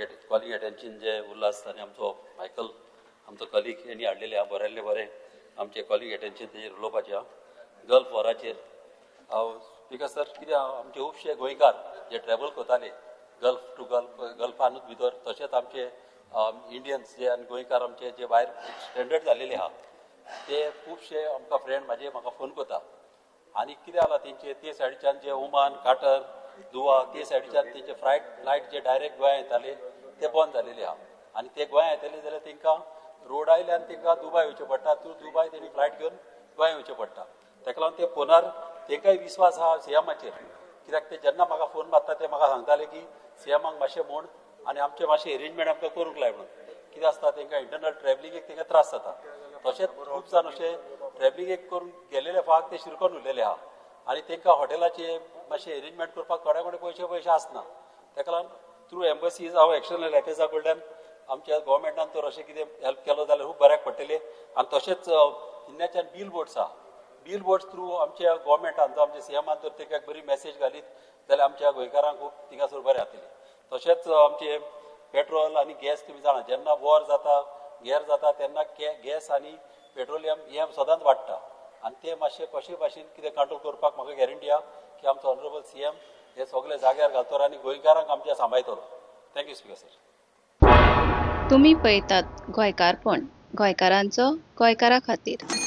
calling attention जे उल्हास आनी आमचो मायकल आमचो कलीग यांनी हाडलेले हांव बरेल्ले बरें आमचे कॉलिंग अटेन्शन तेजेर उलोवपाचें गल्फ वॉराचेर हांव बिकॉज सर कितें आमचे खुबशे गोंयकार जे ट्रॅवल करताले गल्फ टू गल्फानूच भितर तशेंच आमचे इंडियन्स जे आनी गोंयकार आमचे जे भायर स्टँडर्ड जाल्लेले आहा ते खुबशे आमकां फ्रेंड म्हाका फोन करता आनी कितें जालां तेंचे ते सायडीच्यान जे ओमान काटर दुवा ते सायडीच्यान तेंचे फ्लायट जे डायरेक्ट गोंया येताले ते बंद जालेले आहा आनी ते गोंया येतले जाल्यार तेंकां रोड आयल्यान तेंकां दुबाय येवचें पडटा थ्रू दुबाय तेणी फ्लायट घेवन गोंया येवचें पडटा ताका लागून ते फोनार तेंकाय विस्वास आहा सीएमाचेर कित्याक ते जेन्ना म्हाका फोन मारता ते म्हाका सांगताले की सीएमाक मातशें म्हूण आनी आमचें मातशें अरेंजमेंट आमकां करूंक लाय म्हणून कितें आसता तेंकां इंटरनल ट्रॅवलिंगेक तेंकां त्रास जाता तशेंच खूब जाण अशें ट्रॅवलिंगेक करून गेलेले फावट ते शिरकोन उरलेले आहा आनी तेंकां हॉटेलाचे मातशें अरेंजमेंट करपाक थोड्या कडेन पयशे आसना ताका लागून थ्रू एम्बसीज हांव एक्सटर्नल अफेर्सा कडल्यान आमच्या गोवोरमेंटान तर अशें कितें हेल्प केलो जाल्यार खूब बऱ्याक पडटलें आनी तशेंच हिन्याच्यान बील बोर्ड्स आहा बील बोर्ड्स थ्रू आमच्या गोवोरमेंटान जो आमच्या सीएमान जर तेका बरी मॅसेज घालीत जाल्यार आमच्या गोंयकारांक खूब थिंगासर बरें जातलें तशेंच आमचे पेट्रोल आनी गॅस तुमी जाणा जेन्ना वॉर जाता गॅर जाता तेन्ना गॅस आनी पेट्रोलियम हें सदांच वाडटा आनी ते मातशें कशे भाशेन कितें कंट्रोल करपाक म्हाका गॅरंटी आहा की आमचो ऑनरेबल सीएम हे सगळे जाग्यार घालतलो आनी गोंयकारांक आमच्या सांबाळटलो थँक्यू स्पीकर सर तुम्ही पळयतात गोंयकारपण गोंयकारांचो गोंयकारा खातीर